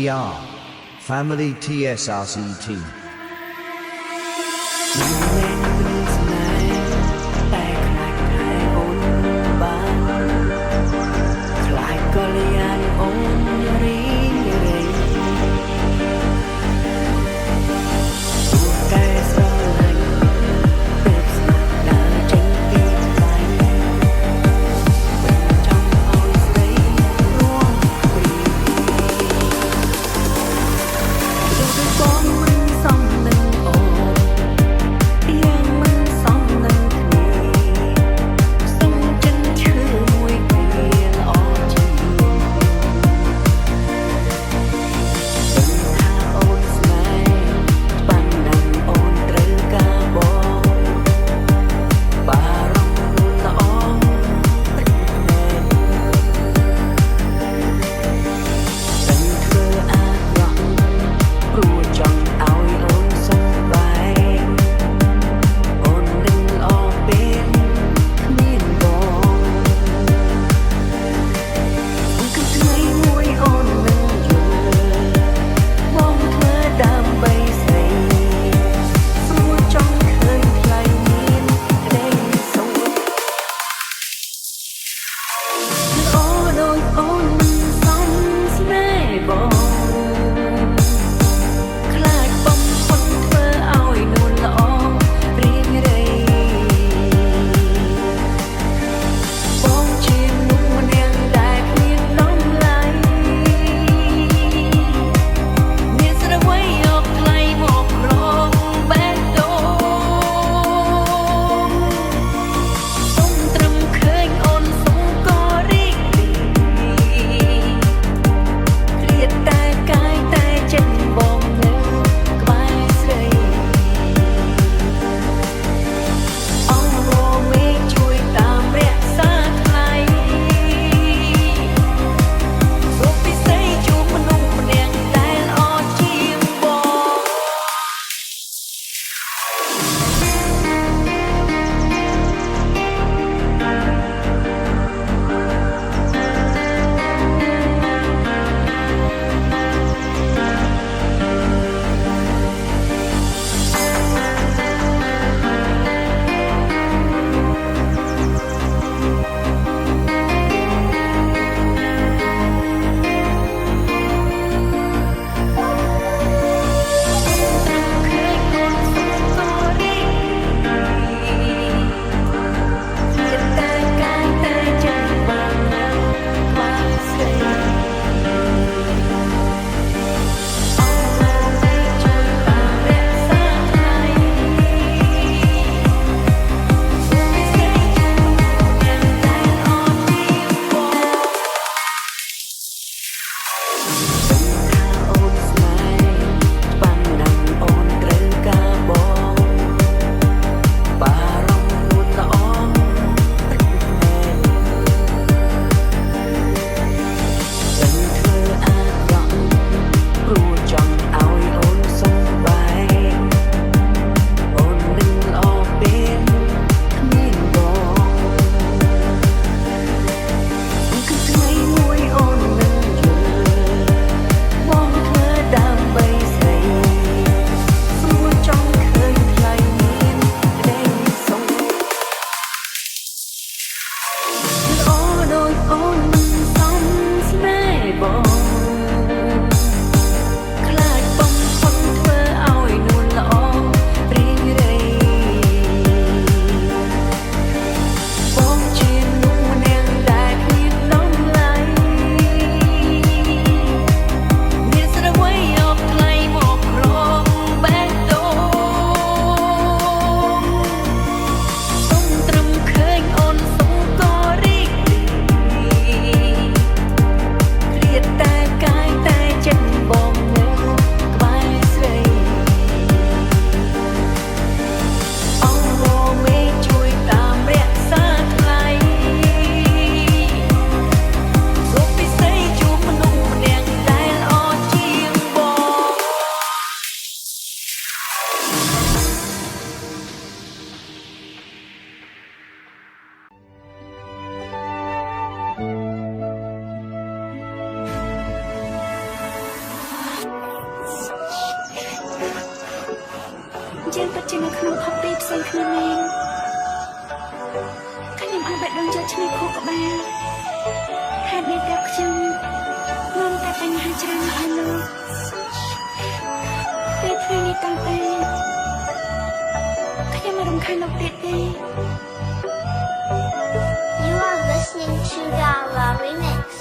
We are Family TSRCT. สอง ស្អីគ្នាមែនខ្ញុំអាចបេះដូងយកឈ្មោះខួរក្បាលហេតុនេះតែខ្ញុំនាំតែបញ្ហាច្រើនមកឲ្យលោកពេលថ្ងៃនេះតទៅខ្ញុំមិនរំខានលោកទៀតទេ You are listening to the Raw Remix.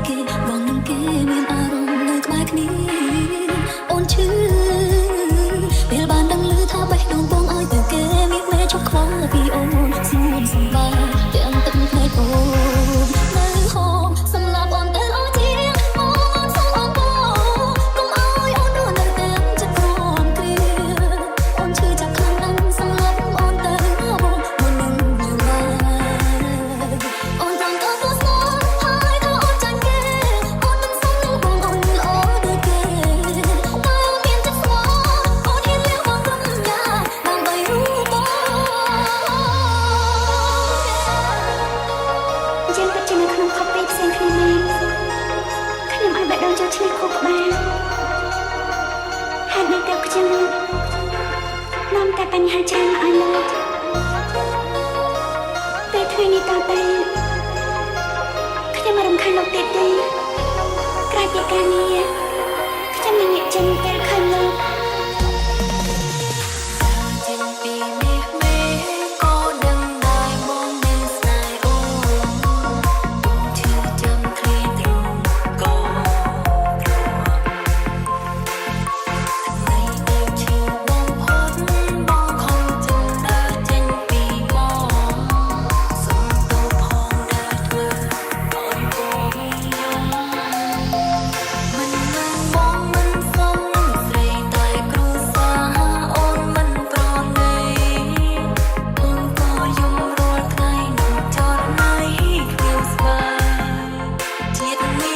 គេបងនឹងគេមានអារម្មណ៍នៅក្បែរគ្នាអូនឈឺពេលបានដឹងឮថាបេះដូងបងឲ្យទៅគេមានមេចុកខ្វល់ពីអូនស្ងួនសម្បាទាំងទឹកភ្នែកអូននៅហូបសម្រាប់អូនទៅអូនជាអូនសូមអូនបងកុំឲ្យអូនរស់នៅតាមចិត្តក្រំគ្រាអូនឈឺចាប់ខ្លាំងណាស់សម្រាប់អូនទៅបងមុននឹងយល់ឡើយអូនចង់ក៏ទោះស្គាល់ហើយថាអូនចាញ់គេអូនមិនសុំនឹងបងអូនល្អដូចគេតែអូនមានចិត្តស្មោះអូនហ៊ានលះបង់គ្រប់យ៉ាងដើម្បីរូបបងយើងពិតជានៅក្នុងខុបពីផ្សេងគ្នាមែនខ្ញុំឲ្យបេះដូងចូលឈ្នះខួរក្បាលហេតុនេះទើបខ្ញុំនាំតែបញ្ហាច្រើនមកឲ្យលោកពេលថ្ងៃនេះតទៅខ្ញុំមិនរំខានលោកទៀតទេក្រៅពីការងារខ្ញុំនឹងងាកចេញពេលឃើញលោក ចេញពីនេះមេក៏ដឹងដែរបងមានស្នេហ៍អូនឈឺចាំគ្រាទ្រង់ក៏ព្រមថ្ងៃដែលឈឺបងផុតបងខំចិនដើរចេញពីបងសុំទោសផងដែលធ្វើឲ្យបងយំមិនមែនបងមិនសុំស្រីតែគ្រួសារអូនមិនប្រណីអូនក៏យំរាល់ថ្ងៃនឹងចរណៃគ្មានស្បែកជាតិនេះ